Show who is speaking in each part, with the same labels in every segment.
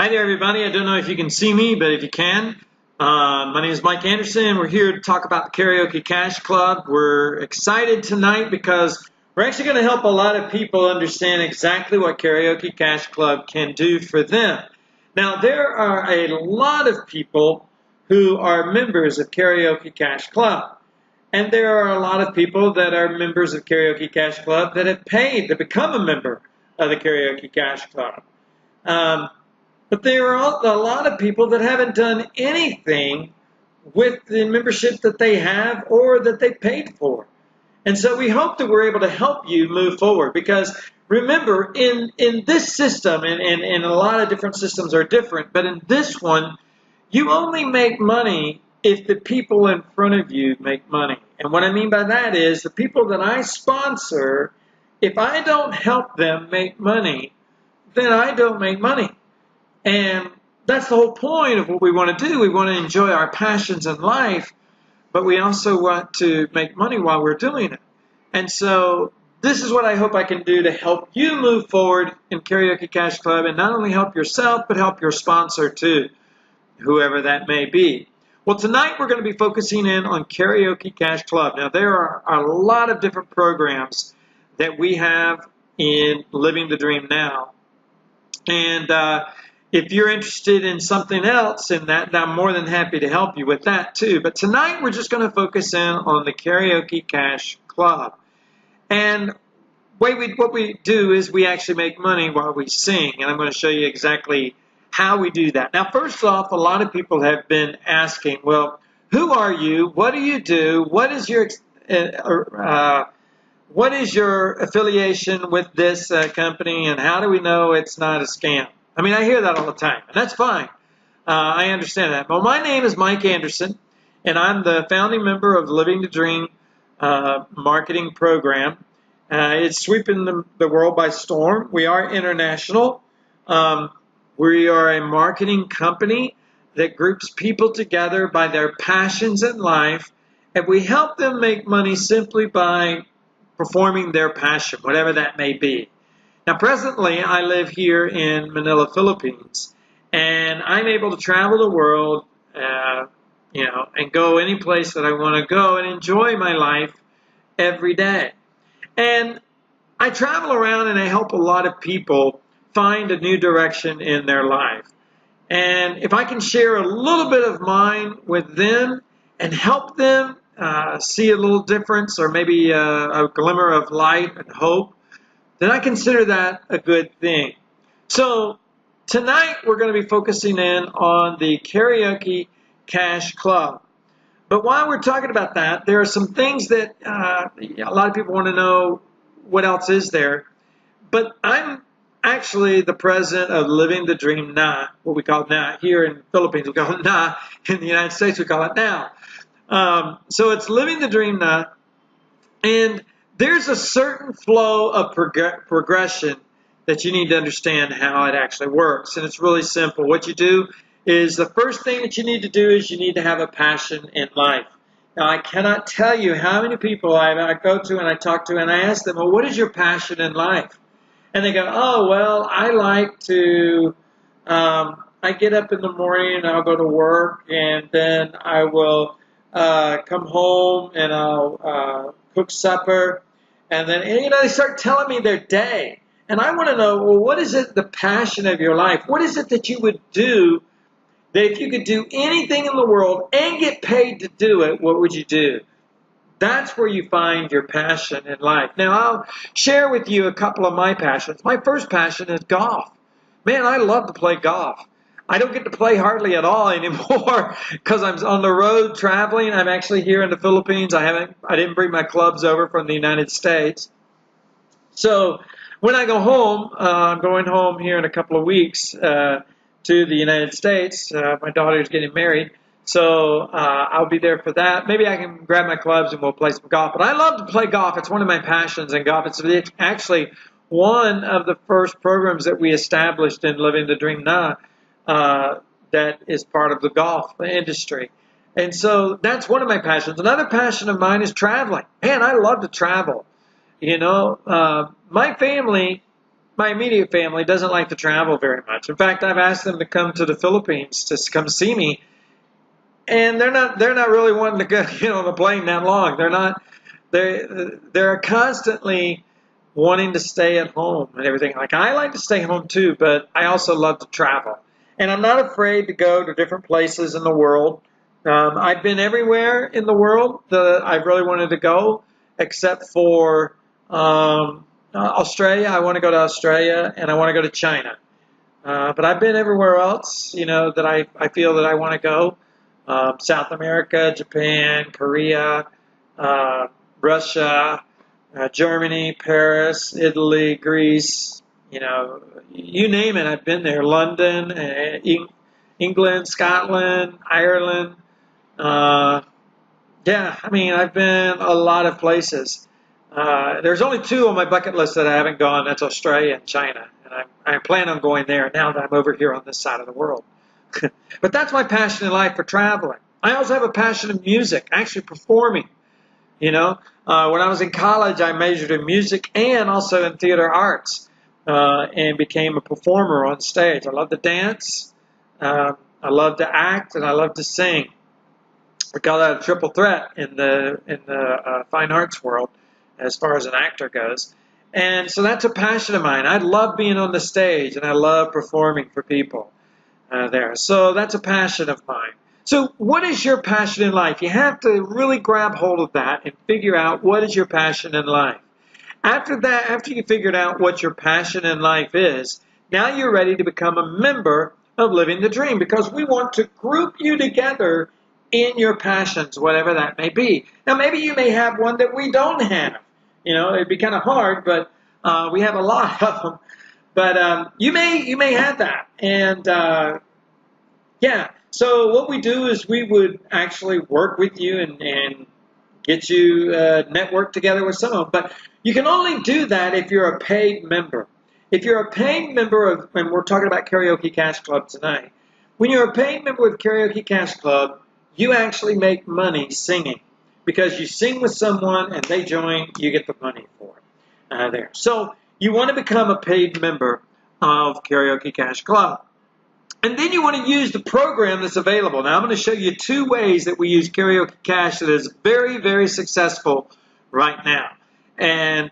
Speaker 1: Hi there, everybody. I don't know if you can see me, but if you can, my name is Mike Anderson. We're here to talk about the Karaoke Kash Club. We're excited tonight because we're actually going to help a lot of people understand exactly what Karaoke Kash Club can do for them. Now, there are a lot of people who are members of Karaoke Kash Club. And there are a lot of people that are members of Karaoke Kash Club that have paid to become a member of the Karaoke Kash Club. But there are a lot of people that haven't done anything with the membership that they have or that they paid for. And so we hope that we're able to help you move forward, because remember, in this system, and a lot of different systems are different, but in this one, you only make money if the people in front of you make money. And what I mean by that is the people that I sponsor, if I don't help them make money, then I don't make money. And that's the whole point of what we want to do. We want to enjoy our passions in life, but we also want to make money while we're doing it. And so this is what I hope I can do to help you move forward in Karaoke Kash Club, and not only help yourself, but help your sponsor too, whoever that may be. Well, tonight we're going to be focusing in on Karaoke Kash Club. Now, there are a lot of different programs that we have in Living the Dream Now. And if you're interested in something else in that, I'm more than happy to help you with that too. But tonight we're just going to focus in on the Karaoke Kash Club. And what we do is we actually make money while we sing. And I'm going to show you exactly how we do that. Now, first off, a lot of people have been asking, well, who are you? What do you do? What is your affiliation with this company? And how do we know it's not a scam? I mean, I hear that all the time, and that's fine. I understand that. Well, my name is Mike Anderson, and I'm the founding member of Living the Dream marketing program. It's sweeping the world by storm. We are international. We are a marketing company that groups people together by their passions in life, and we help them make money simply by performing their passion, whatever that may be. Now, presently, I live here in Manila, Philippines, and I'm able to travel the world, and go any place that I want to go and enjoy my life every day. And I travel around and I help a lot of people find a new direction in their life. And if I can share a little bit of mine with them and help them see a little difference, or maybe a glimmer of light and hope, then I consider that a good thing. So tonight we're going to be focusing in on the Karaoke Kash Club. But while we're talking about that, there are some things that a lot of people want to know, what else is there. But I'm actually the president of Living the Dream Now, what we call now. Here in the Philippines, we call it now. In the United States, we call it now. So it's Living the Dream Now. And there's a certain flow of progression that you need to understand how it actually works. And it's really simple. What you do is, the first thing that you need to do is you need to have a passion in life. Now, I cannot tell you how many people I go to and I talk to, and I ask them, well, what is your passion in life? And they go, oh, well, I like to, I get up in the morning and I'll go to work, and then I will come home and I'll cook supper, and then they start telling me their day, and I want to know, well, what is it, the passion of your life? What is it that you would do, that if you could do anything in the world and get paid to do it, what would you do? That's where you find your passion in life. Now, I'll share with you a couple of my passions. My first passion is golf. Man, I love to play golf. I don't get to play hardly at all anymore because I'm on the road traveling. I'm actually here in the Philippines. I didn't bring my clubs over from the United States. So when I go home, I'm going home here in a couple of weeks to the United States. My daughter's getting married, so I'll be there for that. Maybe I can grab my clubs and we'll play some golf. But I love to play golf. It's one of my passions in golf. It's actually one of the first programs that we established in Living the Dream Now. That is part of the golf industry. And so that's one of my passions. Another passion of mine is traveling. Man, I love to travel. My family my immediate family doesn't like to travel very much. In fact, I've asked them to come to the Philippines to come see me, and they're not really wanting to go, on the plane that long. They're constantly wanting to stay at home and everything. Like, I like to stay home too, but I also love to travel. And I'm not afraid to go to different places in the world. I've been everywhere in the world that I really wanted to go, except for Australia. I want to go to Australia, and I want to go to China. But I've been everywhere else, that I feel that I want to go. South America, Japan, Korea, Russia, Germany, Paris, Italy, Greece, you name it, I've been there. London, England, Scotland, Ireland. Yeah, I mean, I've been a lot of places. There's only two on my bucket list that I haven't gone. That's Australia and China. And I plan on going there now that I'm over here on this side of the world. But that's my passion in life, for traveling. I also have a passion in music, actually performing. When I was in college, I majored in music and also in theater arts, and became a performer on stage. I love to dance, I love to act, and I love to sing. We call that a triple threat in the fine arts world, as far as an actor goes. And so that's a passion of mine. I love being on the stage, and I love performing for people there. So that's a passion of mine. So what is your passion in life? You have to really grab hold of that and figure out what is your passion in life. After that, after you figured out what your passion in life is, now you're ready to become a member of Living the Dream, because we want to group you together in your passions, whatever that may be. Now, maybe you may have one that we don't have. It'd be kind of hard, but we have a lot of them. But you may have that. And yeah, so what we do is we would actually work with you and get you networked together with some of them. But you can only do that if you're a paid member. If you're a paid member of, and we're talking about Karaoke Kash Club tonight, when you're a paid member of Karaoke Kash Club, you actually make money singing, because you sing with someone and they join, you get the money for it there. So you want to become a paid member of Karaoke Kash Club. And then you want to use the program that's available. Now, I'm going to show you two ways that we use Karaoke Kash that is very, very successful right now. And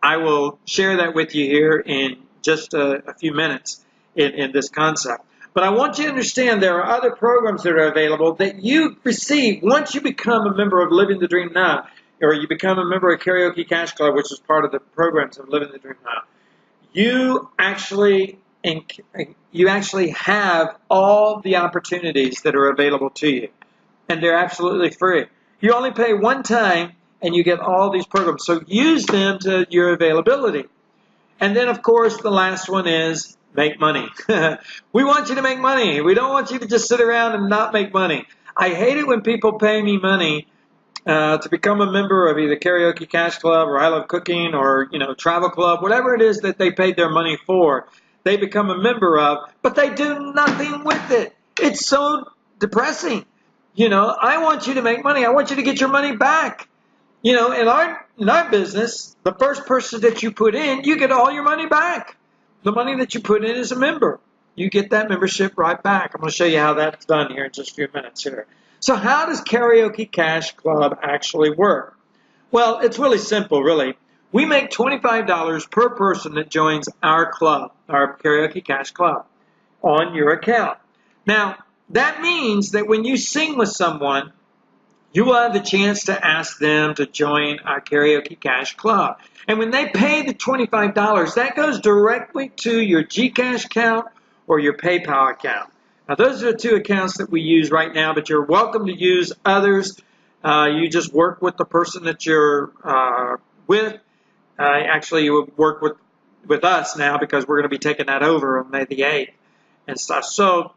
Speaker 1: I will share that with you here in just a few minutes in this concept. But I want you to understand there are other programs that are available that you receive once you become a member of Living the Dream Now, or you become a member of Karaoke Kash Club, which is part of the programs of Living the Dream Now. You actually have all the opportunities that are available to you, and they're absolutely free. You only pay one time, and you get all these programs. So use them to your availability. And then, of course, the last one is make money. We want you to make money. We don't want you to just sit around and not make money. I hate it when people pay me money to become a member of either Karaoke Kash Club or I Love Cooking or, Travel Club, whatever it is that they paid their money for, they become a member of, but they do nothing with it. It's so depressing. I want you to make money. I want you to get your money back. In our business, the first person that you put in, you get all your money back. The money that you put in as a member, you get that membership right back. I'm going to show you how that's done here in just a few minutes here. So how does Karaoke Kash Club actually work? Well, it's really simple, really. We make $25 per person that joins our club, our Karaoke Kash Club, on your account. Now, that means that when you sing with someone, you will have the chance to ask them to join our Karaoke Kash Club. And when they pay the $25, that goes directly to your GCash account or your PayPal account. Now, those are the two accounts that we use right now, but you're welcome to use others. You just work with the person that you're with. Actually, you would work with us now, because we're going to be taking that over on May the 8th and stuff. So,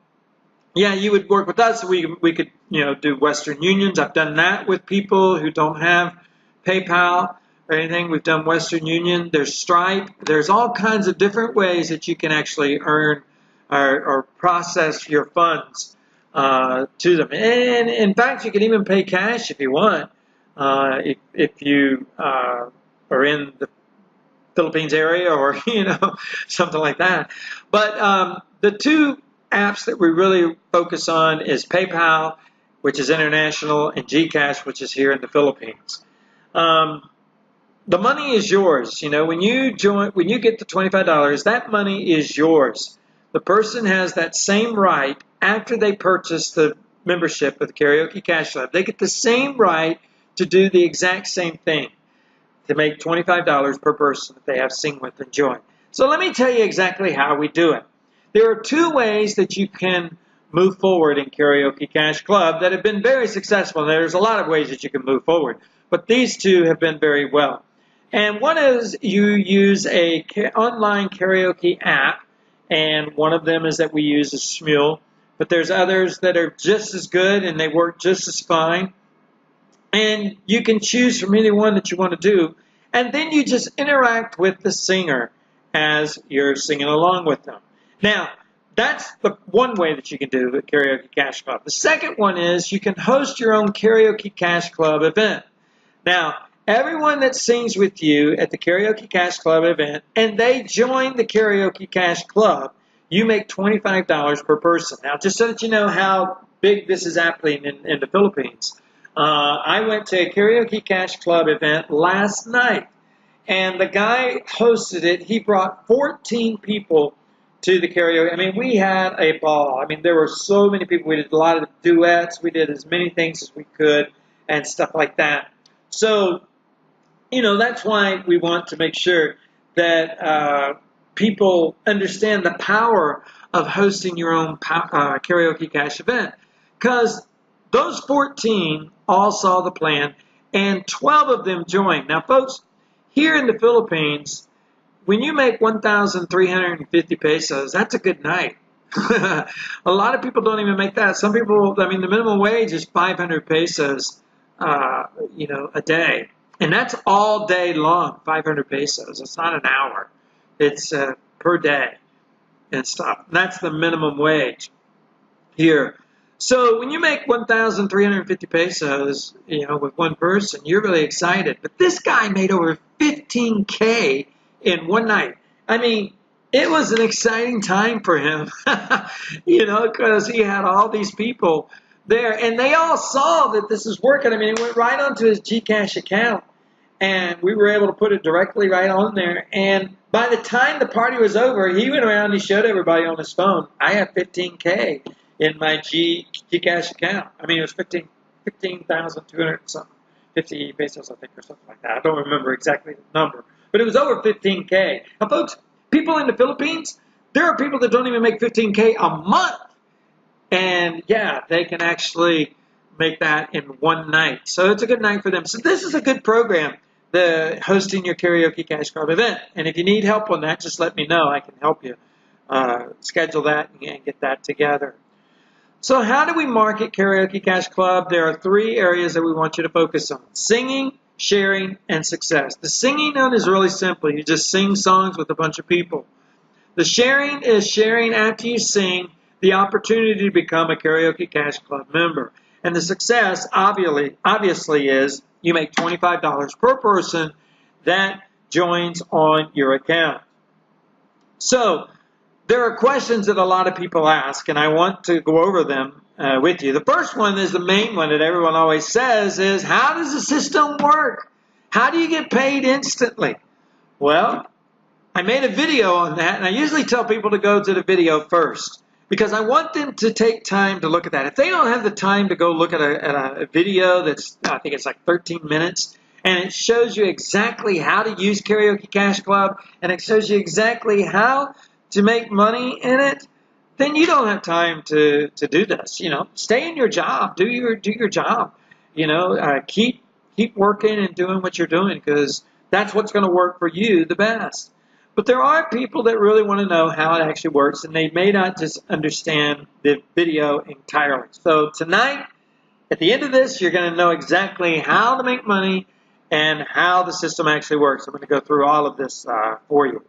Speaker 1: yeah, you would work with us. We could, do Western Unions. I've done that with people who don't have PayPal or anything. We've done Western Union. There's Stripe. There's all kinds of different ways that you can actually earn or process your funds to them. And in fact, you can even pay cash if you want. If you are in Philippines area or, something like that. But the two apps that we really focus on is PayPal, which is international, and Gcash, which is here in the Philippines. The money is yours. When you get the $25, that money is yours. The person has that same right after they purchase the membership of the Karaoke Kash Club. They get the same right to do the exact same thing, to make $25 per person that they have sing with and join. So let me tell you exactly how we do it. There are two ways that you can move forward in Karaoke Kash Club that have been very successful. There's a lot of ways that you can move forward, but these two have been very well. And one is you use a online karaoke app, and one of them is that we use a Smule, but there's others that are just as good and they work just as fine. And you can choose from any one that you want to do, and then you just interact with the singer as you're singing along with them. Now, that's the one way that you can do the Karaoke Kash Club. The second one is you can host your own Karaoke Kash Club event. Now, everyone that sings with you at the Karaoke Kash Club event, and they join the Karaoke Kash Club, you make $25 per person. Now, just so that you know how big this is happening in the Philippines, I went to a Karaoke Kash Club event last night, and the guy hosted it. He brought 14 people to the karaoke. I mean, we had a ball. I mean, there were so many people. We did a lot of duets. We did as many things as we could and stuff like that. So, that's why we want to make sure that people understand the power of hosting your own Karaoke Kash event. Because those 14 all saw the plan, and 12 of them joined. Now, folks, here in the Philippines, when you make 1,350 pesos, that's a good night. A lot of people don't even make that. Some people, the minimum wage is 500 pesos, a day. And that's all day long, 500 pesos. It's not an hour. It's per day and stuff. And that's the minimum wage here. So when you make 1,350 pesos, with one person, you're really excited. But this guy made over 15K in one night. I mean, it was an exciting time for him, because he had all these people there, and they all saw that this is working. I mean, it went right onto his Gcash account, and we were able to put it directly right on there. And by the time the party was over, he went around and he showed everybody on his phone, I have 15K in my Gcash account. I mean, it was 15,200 something, 50 pesos, I think, or something like that. I don't remember exactly the number, but it was over 15K. Now, folks, people in the Philippines, there are people that don't even make 15K a month. And, yeah, they can actually make that in one night. So it's a good night for them. So this is a good program, the hosting your Karaoke Kash Club event. And if you need help on that, just let me know. I can help you schedule that and get that together. So how do we market Karaoke Kash Club? There are three areas that we want you to focus on: singing, sharing, and success. The singing one is really simple. You just sing songs with a bunch of people. The sharing is sharing after you sing the opportunity to become a Karaoke Kash Club member. And the success, obviously, is you make $25 per person that joins on your account. So there are questions that a lot of people ask, and I want to go over them with you. The first one is the main one that everyone always says is, how does the system work? How do you get paid instantly? Well, I made a video on that, and I usually tell people to go to the video first, because I want them to take time to look at that. If they don't have the time to go look at a video that's, I think it's like 13 minutes, and it shows you exactly how to use Karaoke Kash Club, and it shows you exactly how to make money in it, then you don't have time to do this. Stay in your job, do your job. Keep working and doing what you're doing, because that's what's going to work for you the best. But there are people that really want to know how it actually works, and they may not just understand the video entirely. So tonight, at the end of this, you're going to know exactly how to make money and how the system actually works. I'm going to go through all of this for you.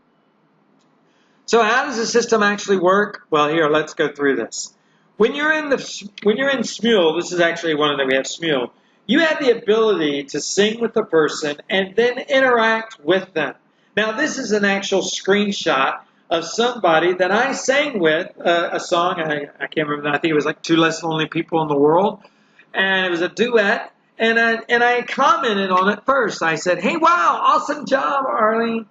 Speaker 1: So how does the system actually work? Well, here, let's go through this. When you're in Smule, this is actually one that we have Smule, you have the ability to sing with the person and then interact with them. Now, this is an actual screenshot of somebody that I sang with a song. I can't remember. I think it was like Two Less Lonely People in the World. And it was a duet. And I commented on it first. I said, hey, wow, awesome job, Arlene.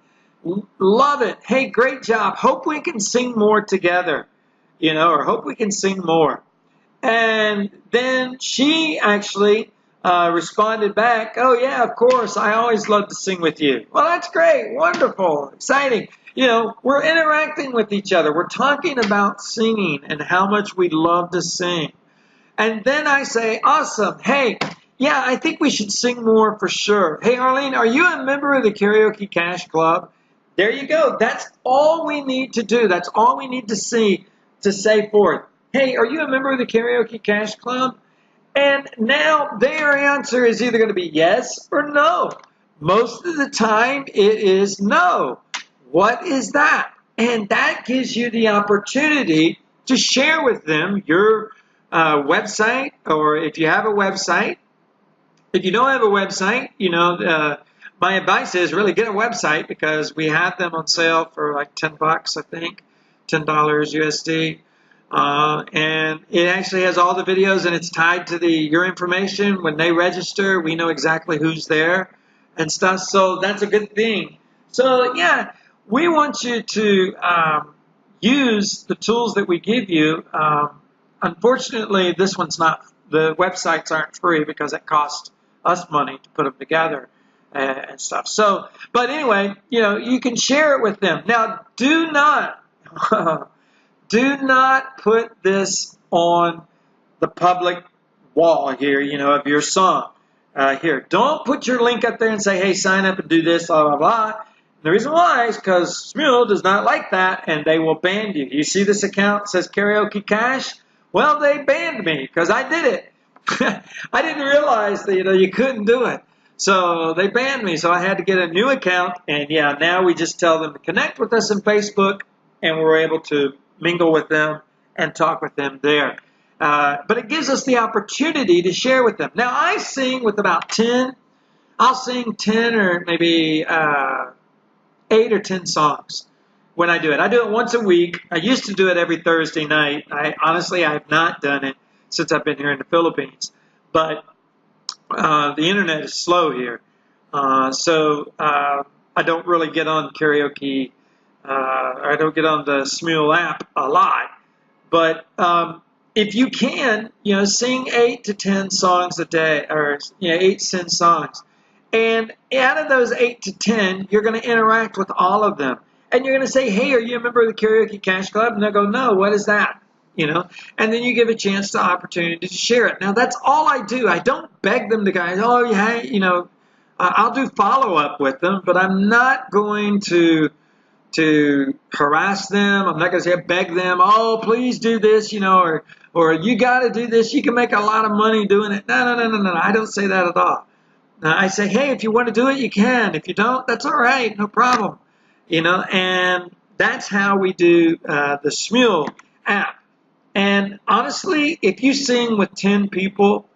Speaker 1: Love it. Hey, great job. Hope we can sing more together, or hope we can sing more. And then she actually responded back, oh, yeah, of course. I always love to sing with you. Well, that's great. Wonderful. Exciting. We're interacting with each other. We're talking about singing and how much we love to sing. And then I say, awesome. Hey, yeah, I think we should sing more for sure. Hey, Arlene, are you a member of the Karaoke Kash Club? There you go. That's all we need to do. That's all we need to say forth. Hey, are you a member of the Karaoke Kash Club? And now their answer is either going to be yes or no. Most of the time it is no. What is that? And that gives you the opportunity to share with them your website, or if you have a website. If you don't have a website, my advice is really get a website, because we have them on sale for like $10, I think, $10 USD. And it actually has all the videos, and it's tied to your information. When they register, we know exactly who's there and stuff. So that's a good thing. So yeah, we want you to use the tools that we give you. Unfortunately, this one's not. The websites aren't free because it costs us money to put them together and stuff. So, but anyway, you can share it with them. Now, do not put this on the public wall here, of your song. Here, don't put your link up there and say, hey, sign up and do this, blah, blah, blah. The reason why is because Smule does not like that, and they will ban you. You see this account says Karaoke Kash? Well, they banned me because I did it. I didn't realize that you couldn't do it. So they banned me, so I had to get a new account. And yeah, now we just tell them to connect with us on Facebook, and we're able to mingle with them and talk with them there. But it gives us the opportunity to share with them. Now, I sing with about 10. I'll sing 10 or maybe 8 or 10 songs when I do it. I do it once a week. I used to do it every Thursday night. Honestly, I have not done it since I've been here in the Philippines. But the internet is slow here. So I don't really get on karaoke. I don't get on the Smule app a lot. But if you can, sing 8 to 10 songs a day, or 8 to 10 songs. And out of those 8 to 10, you're going to interact with all of them. And you're going to say, hey, are you a member of the Karaoke Kash Club? And they'll go, no, what is that? And then you give a chance to opportunity to share it. Now, that's all I do. I don't beg them to guys, oh, yeah, I'll do follow-up with them, but I'm not going to harass them. I'm not going to say beg them, oh, please do this, or you got to do this. You can make a lot of money doing it. No. I don't say that at all. I say, hey, if you want to do it, you can. If you don't, that's all right. No problem. And that's how we do the Smule app. And honestly, if you sing with 10 people,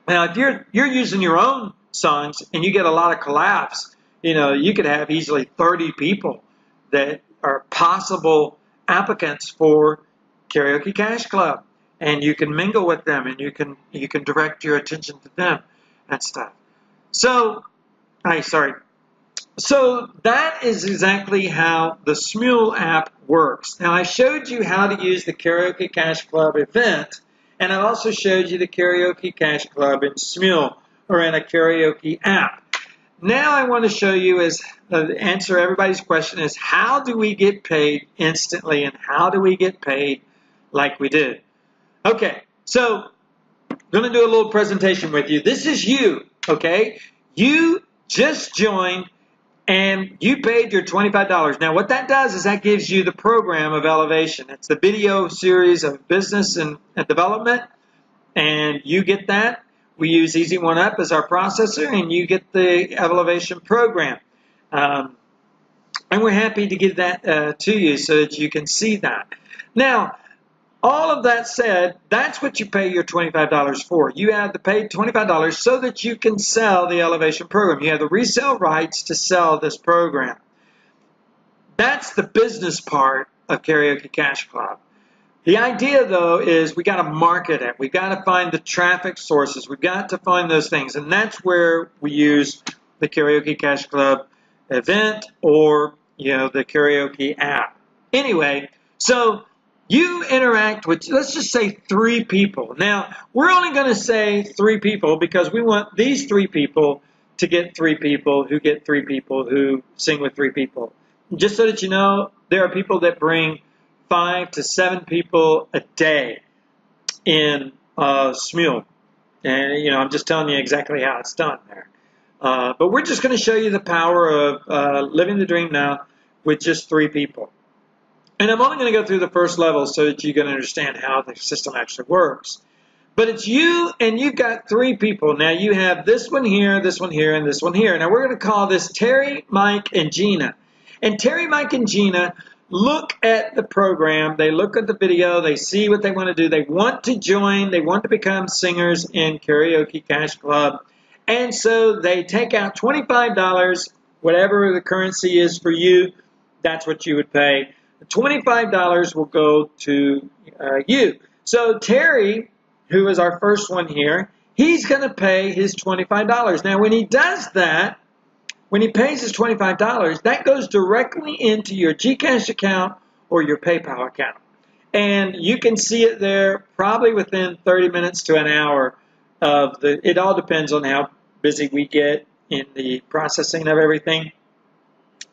Speaker 1: now if you're using your own songs and you get a lot of collabs, you could have easily 30 people that are possible applicants for Karaoke Kash Club, and you can mingle with them, and you can direct your attention to them and stuff. So that is exactly how the Smule app works. Now, I showed you how to use the Karaoke Kash Club event, and I also showed you the Karaoke Kash Club in Smule, or in a karaoke app. Now I want to show you answer everybody's question is, how do we get paid instantly, and how do we get paid like we did? Okay, so I'm going to do a little presentation with you. This is you, okay? You just joined, and you paid your $25. Now, what that does is that gives you the program of Elevation. It's the video series of business and development, and you get that. We use Easy One Up as our processor, and you get the Elevation program. And we're happy to give that to you so that you can see that. Now, All of that said, that's what you pay your $25 for. You have to pay $25 so that you can sell the Elevation program. You have the resale rights to sell this program. That's the business part of Karaoke Kash Club. The idea, though, is we got to market it. We got to find the traffic sources. We've got to find those things, and that's where we use the Karaoke Kash Club event or the karaoke app. Anyway, so you interact with, let's just say 3 people. Now, we're only going to say 3 people because we want these 3 people to get 3 people who get 3 people who sing with 3 people. Just so that you know, there are people that bring 5 to 7 people a day in Smule. And, I'm just telling you exactly how it's done there. But we're just going to show you the power of living the dream now with just 3 people. And I'm only going to go through the first level so that you can understand how the system actually works. But it's you, and you've got 3 people. Now, you have this one here, this one here, and this one here. Now, we're going to call this Terry, Mike, and Gina. And Terry, Mike, and Gina look at the program. They look at the video. They see what they want to do. They want to join. They want to become singers in Karaoke Kash Club. And so they take out $25, whatever the currency is for you, that's what you would pay. The $25 will go to you. So Terry, who is our first one here, he's going to pay his $25. Now, when he does that, when he pays his $25, that goes directly into your GCash account or your PayPal account. And you can see it there probably within 30 minutes to an hour of it all depends on how busy we get in the processing of everything.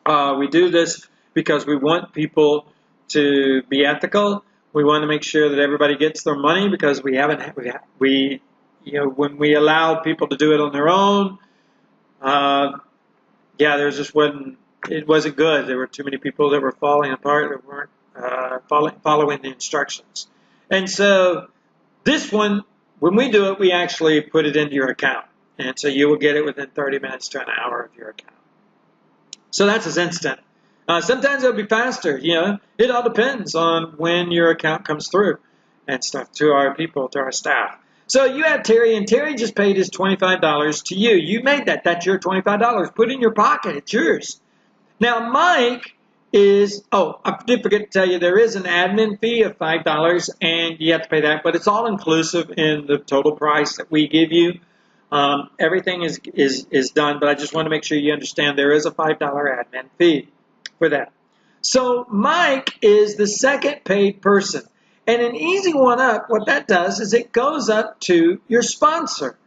Speaker 1: We do this because we want people to be ethical. We want to make sure that everybody gets their money because when we allowed people to do it on their own, it wasn't good. There were too many people that were falling apart that weren't following the instructions. And so this one, when we do it, we actually put it into your account. And so you will get it within 30 minutes to an hour of your account. So that's as instant. Sometimes it'll be faster. It all depends on when your account comes through and stuff to our people, to our staff. So you have Terry, and Terry just paid his $25 to you. You made that. That's your $25. Put it in your pocket. It's yours. Now, Mike is, I did forget to tell you, there is an admin fee of $5, and you have to pay that, but it's all inclusive in the total price that we give you. Everything is done, but I just want to make sure you understand there is a $5 admin fee for that. So Mike is the second paid person. And an easy one up, what that does is it goes up to your sponsor.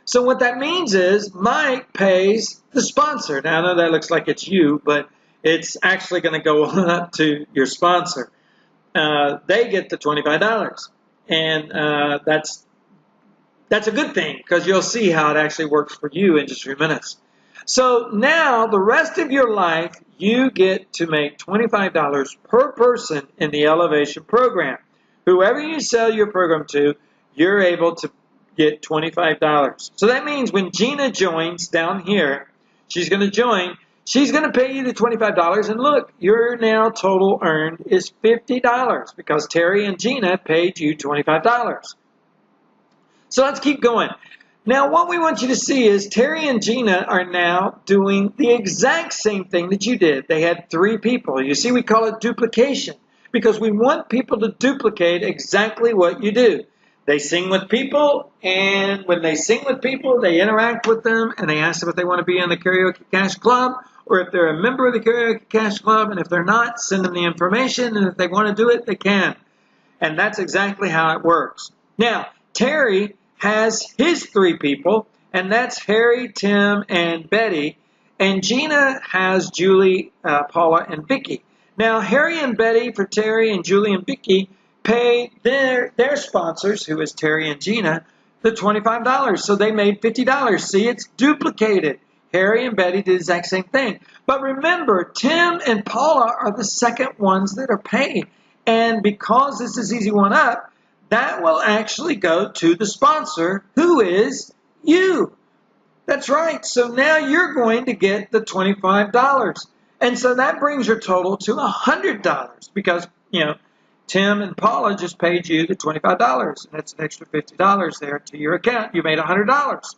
Speaker 1: So what that means is Mike pays the sponsor. Now I know that looks like it's you, but it's actually going to go on up to your sponsor. They get the $25. And that's a good thing because you'll see how it actually works for you in just a few minutes. So now the rest of your life, you get to make $25 per person in the Elevation program. Whoever you sell your program to, you're able to get $25. So that means when Gina joins down here, she's going to join, she's going to pay you the $25. And look, your now total earned is $50 because Terry and Gina paid you $25. So let's keep going. Now, what we want you to see is Terry and Gina are now doing the exact same thing that you did. They had 3 people. You see, we call it duplication because we want people to duplicate exactly what you do. They sing with people, and when they sing with people, they interact with them, and they ask them if they want to be in the Karaoke Kash Club, or if they're a member of the Karaoke Kash Club, and if they're not, send them the information, and if they want to do it, they can. And that's exactly how it works. Now, Terry has his 3 people, and that's Harry, Tim, and Betty. And Gina has Julie, Paula, and Vicky. Now, Harry and Betty for Terry and Julie and Vicky pay their sponsors, who is Terry and Gina, the $25. So they made $50. See, it's duplicated. Harry and Betty did the exact same thing. But remember, Tim and Paula are the second ones that are paid. And because this is easy one up, that will actually go to the sponsor, who is you. That's right. So now you're going to get the $25. And so that brings your total to $100 because, Tim and Paula just paid you the $25. That's an extra $50 there to your account. You made $100.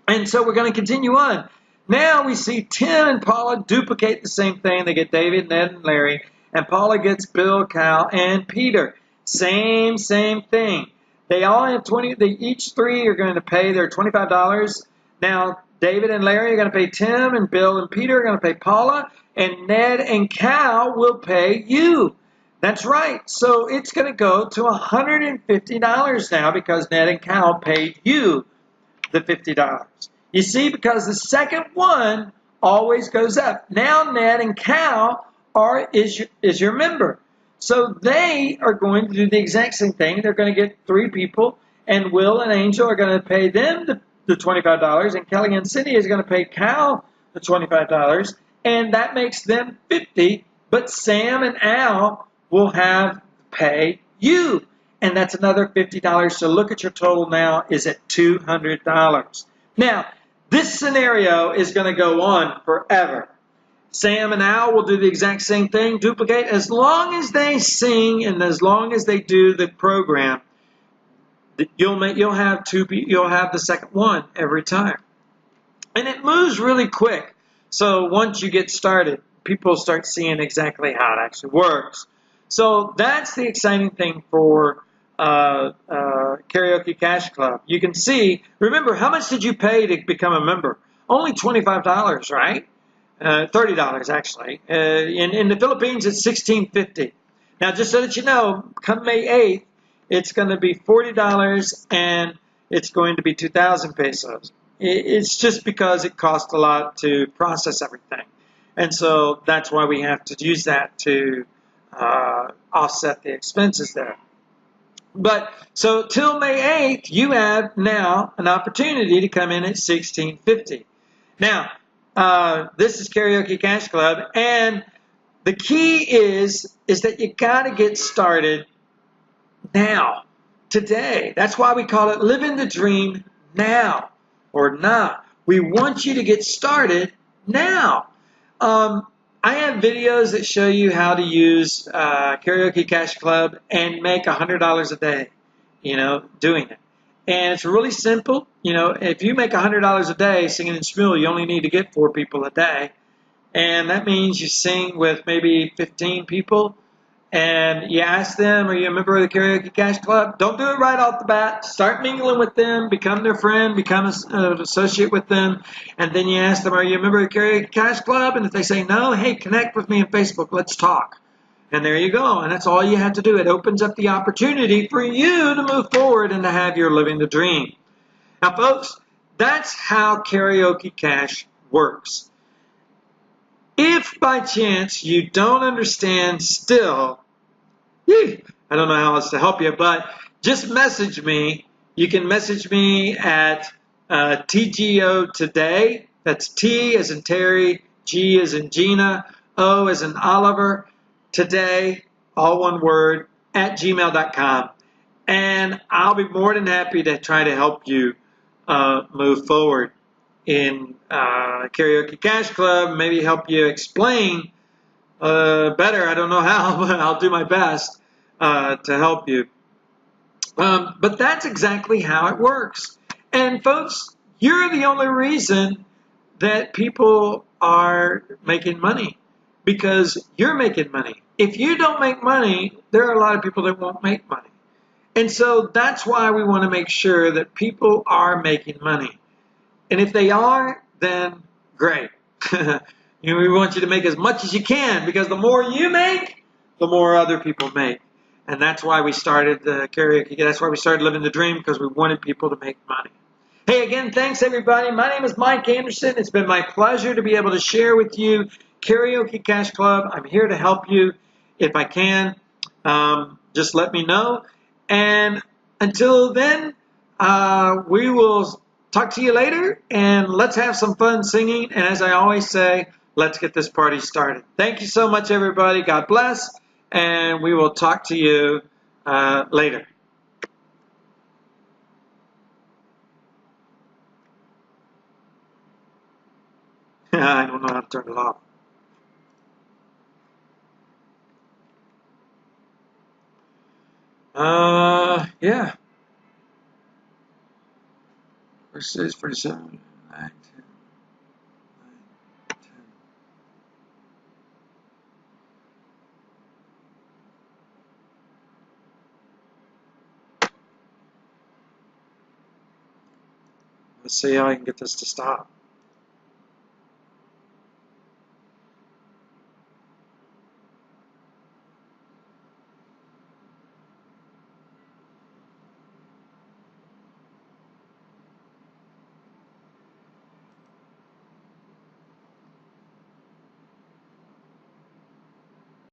Speaker 1: And so we're going to continue on. Now we see Tim and Paula duplicate the same thing. They get David, Ned, and Larry. And Paula gets Bill, Cal, and Peter. Same thing. They all have 20. Each three are going to pay their $25. Now David and Larry are going to pay Tim, and Bill and Peter are going to pay Paula, and Ned and Cal will pay you. That's right. So it's going to go to $150 now because Ned and Cal paid you the $50. You see, because the second one always goes up. Now Ned and Cal is your member. So they are going to do the exact same thing. They're going to get three people, and Will and Angel are going to pay them the $25, and Kelly and Cindy is going to pay Cal the $25, and that makes them $50, but Sam and Al will have to pay you, and that's another $50. So look at your total now is at $200. Now, this scenario is going to go on forever. Sam and Al will do the exact same thing, duplicate, as long as they sing and as long as they do the program. You'll have the second one every time, and it moves really quick. So once you get started, people start seeing exactly how it actually works. So that's the exciting thing for Karaoke Kash Club. You can see. Remember, how much did you pay to become a member? Only $25, right? $30 actually. In the Philippines, it's $16.50. Now, just so that you know, come May 8th, it's going to be $40 and it's going to be 2,000 pesos. It's just because it costs a lot to process everything. And so that's why we have to use that to offset the expenses there. But so till May 8th, you have now an opportunity to come in at $16.50. Now, this is Karaoke Kash Club, and the key is that you got to get started now, today. That's why we call it living the dream now, or now. We want you to get started now. I have videos that show you how to use Karaoke Kash Club and make $100 a day, doing it. And it's really simple. If you make $100 a day singing in Shmuel, you only need to get 4 people a day. And that means you sing with maybe 15 people. And you ask them, are you a member of the Karaoke Kash Club? Don't do it right off the bat. Start mingling with them. Become their friend. Become an associate with them. And then you ask them, are you a member of the Karaoke Kash Club? And if they say no, hey, connect with me on Facebook. Let's talk. And there you go. And that's all you have to do. It opens up the opportunity for you to move forward and to have your living the dream. Now, folks, that's how Karaoke Kash works. If by chance you don't understand still, I don't know how else to help you, but just message me. You can message me at TGO Today. That's T as in Terry, G as in Gina, O as in Oliver, Today, all one word, at gmail.com. And I'll be more than happy to try to help you move forward in Karaoke Kash Club, maybe help you explain better. I don't know how, but I'll do my best to help you. But that's exactly how it works. And folks, you're the only reason that people are making money, because you're making money. If you don't make money, there are a lot of people that won't make money. And so that's why we want to make sure that people are making money. And if they are, then great. We want you to make as much as you can, because the more you make, the more other people make. And that's why we started the karaoke. That's why we started Living the Dream, because we wanted people to make money. Hey, again, thanks, everybody. My name is Mike Anderson. It's been my pleasure to be able to share with you Karaoke Kash Club. I'm here to help you if I can. Just let me know. And until then, we will talk to you later, and let's have some fun singing. And as I always say, let's get this party started. Thank you so much, everybody. God bless, and we will talk to you later. I don't know how to turn it off. Yeah. 46, 47, 9, 10, 9, 10. Let's see how I can get this to stop.